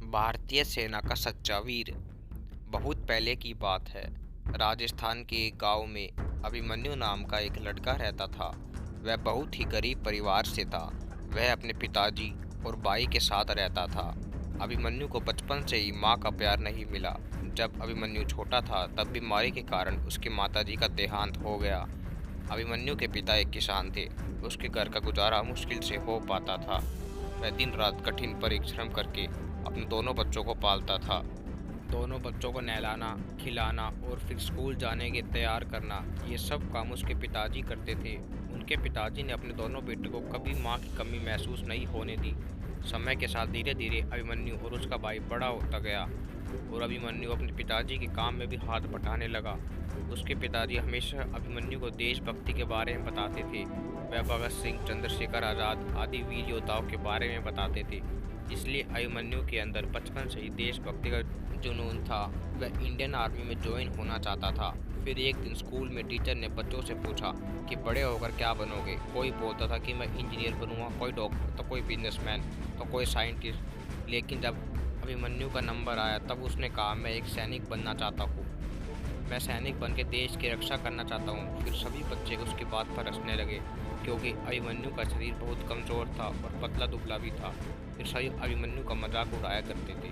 भारतीय सेना का सच्चा वीर। बहुत पहले की बात है। राजस्थान के एक गांव में अभिमन्यु नाम का एक लड़का रहता था। वह बहुत ही गरीब परिवार से था। वह अपने पिताजी और भाई के साथ रहता था। अभिमन्यु को बचपन से ही माँ का प्यार नहीं मिला। जब अभिमन्यु छोटा था तब बीमारी के कारण उसकी माताजी का देहांत हो गया। अभिमन्यु के पिता एक किसान थे। उसके घर का गुजारा मुश्किल से हो पाता था। वह दिन रात कठिन परिश्रम करके अपने दोनों बच्चों को पालता था। दोनों बच्चों को नहलाना, खिलाना और फिर स्कूल जाने के तैयार करना, ये सब काम उसके पिताजी करते थे। उनके पिताजी ने अपने दोनों बेटों को कभी माँ की कमी महसूस नहीं होने दी। समय के साथ धीरे धीरे अभिमन्यु और उसका भाई बड़ा होता गया और अभिमन्यु अपने पिताजी के काम में भी हाथ बटाने लगा। उसके पिताजी हमेशा अभिमन्यु को देशभक्ति के बारे में बताते थे। वह भगत सिंह, चंद्रशेखर आज़ाद आदि वीर योद्धाओं के बारे में बताते थे। इसलिए अभिमन्यु के अंदर बचपन से ही देशभक्ति का जुनून था। वह इंडियन आर्मी में ज्वाइन होना चाहता था। फिर एक दिन स्कूल में टीचर ने बच्चों से पूछा कि बड़े होकर क्या बनोगे। कोई बोलता था कि मैं इंजीनियर बनूंगा, कोई डॉक्टर, तो कोई बिजनेसमैन, तो कोई साइंटिस्ट। लेकिन जब अभिमन्यु का नंबर आया तब उसने कहा, मैं एक सैनिक बनना चाहता हूँ। मैं सैनिक बन के देश की रक्षा करना चाहता हूँ। फिर सभी बच्चे उसकी बात पर हंसने लगे, क्योंकि अभिमन्यु का शरीर बहुत कमज़ोर था और पतला दुबला भी था। फिर सभी अभिमन्यु का मजाक उड़ाया करते थे।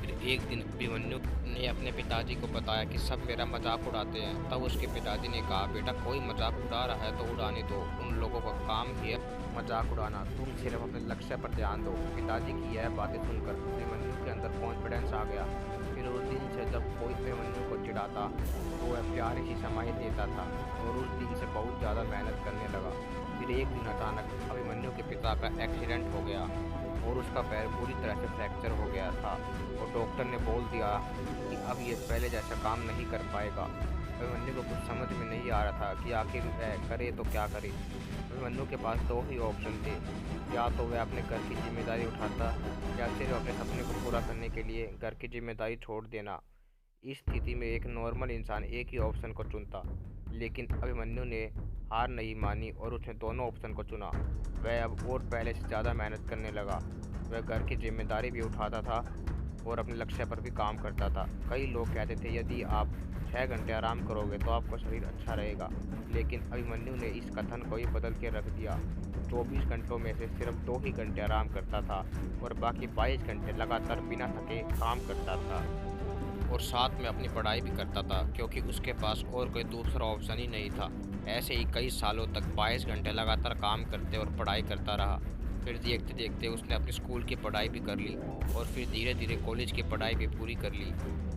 फिर एक दिन अभिमन्यु ने अपने पिताजी को बताया कि सब मेरा मजाक उड़ाते हैं। तब उसके पिताजी ने कहा, बेटा कोई मजाक उड़ा रहा है तो उड़ाने दो, उन लोगों का काम ही है मजाक उड़ाना, तुम सिर्फ अपने लक्ष्य पर ध्यान दो। पिताजी की यह बातें सुनकर अभिमन्यु के अंदर कॉन्फिडेंस आ गया। फिर उस दिन से जब कोई अभिमन्यु को चिढ़ाता तो वह प्यार ही समाई देता था और उस दिन से बहुत ज़्यादा मेहनत करने लगा। फिर एक दिन अचानक अभिमन्यु के पिता का एक्सीडेंट हो गया और उसका पैर पूरी तरह से फ्रैक्चर हो गया था और डॉक्टर ने बोल दिया कि अब ये पहले जैसा काम नहीं कर पाएगा। अभिमन्यु को कुछ समझ में नहीं आ रहा था कि आखिर वह करे तो क्या करे। अभिमन्यु के पास दो ही ऑप्शन थे, या तो वह अपने घर की जिम्मेदारी उठाता या सिर्फ अपने सपने को पूरा करने के लिए घर की जिम्मेदारी छोड़ देना। इस स्थिति में एक नॉर्मल इंसान एक ही ऑप्शन को चुनता, लेकिन अभिमन्यु ने हार नहीं मानी और उसने दोनों ऑप्शन को चुना। वह अब और पहले से ज़्यादा मेहनत करने लगा। वह घर की जिम्मेदारी भी उठाता था और अपने लक्ष्य पर भी काम करता था। कई लोग कहते थे यदि आप 6 घंटे आराम करोगे तो आपका शरीर अच्छा रहेगा, लेकिन अभिमन्यु ने इस कथन को ही बदल के रख दिया। 24 घंटों में से सिर्फ 2 ही घंटे आराम करता था और बाकी 22 घंटे लगातार बिना थके काम करता था और साथ में अपनी पढ़ाई भी करता था, क्योंकि उसके पास और कोई दूसरा ऑप्शन ही नहीं था। ऐसे ही कई सालों तक 22 घंटे लगातार काम करते और पढ़ाई करता रहा। फिर देखते देखते उसने अपनी स्कूल की पढ़ाई भी कर ली और फिर धीरे धीरे कॉलेज की पढ़ाई भी पूरी कर ली।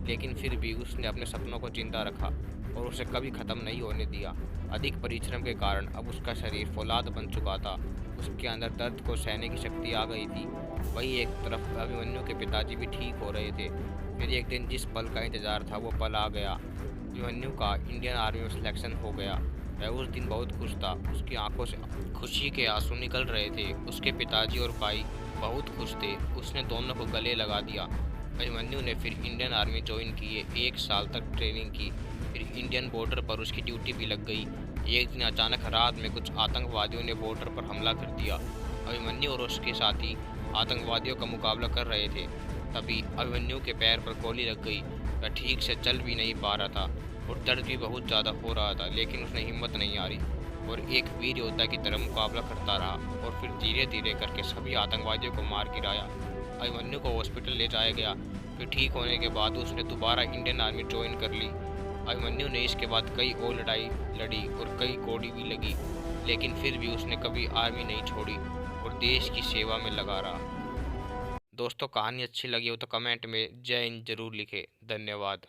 लेकिन फिर भी उसने अपने सपनों को जिंदा रखा और उसे कभी ख़त्म नहीं होने दिया। अधिक परिश्रम के कारण अब उसका शरीर फौलाद बन चुका था। उसके अंदर दर्द को सहने की शक्ति आ गई थी। वहीं एक तरफ अभिमन्यु के पिताजी भी ठीक हो रहे थे। फिर एक दिन जिस पल का इंतजार था वो पल आ गया। अभिमन्यु का इंडियन आर्मी में सिलेक्शन हो गया। वह उस दिन बहुत खुश था। उसकी आंखों से खुशी के आंसू निकल रहे थे। उसके पिताजी और भाई बहुत खुश थे। उसने दोनों को गले लगा दिया। अभिमन्यु ने फिर इंडियन आर्मी ज्वाइन किए। 1 साल तक ट्रेनिंग की। फिर इंडियन बॉर्डर पर उसकी ड्यूटी भी लग गई। एक दिन अचानक रात में कुछ आतंकवादियों ने बॉर्डर पर हमला कर दिया। अभिमन्यु और उसके साथी आतंकवादियों का मुकाबला कर रहे थे। तभी अभिमन्यु के पैर पर गोली लग गई। वह ठीक से चल भी नहीं पा रहा था और दर्द भी बहुत ज़्यादा हो रहा था, लेकिन उसने हिम्मत नहीं हारी और एक वीर योद्धा की तरह मुकाबला करता रहा और फिर धीरे धीरे करके सभी आतंकवादियों को मार गिराया। अभिमन्यु को हॉस्पिटल ले जाया गया। फिर ठीक होने के बाद उसने दोबारा इंडियन आर्मी ज्वाइन कर ली। अभिमन्यु ने इसके बाद कई और लड़ाई लड़ी और कई गोली भी लगी, लेकिन फिर भी उसने कभी आर्मी नहीं छोड़ी और देश की सेवा में लगा रहा। दोस्तों, कहानी अच्छी लगी हो तो कमेंट में जय हिंद जरूर लिखें। धन्यवाद।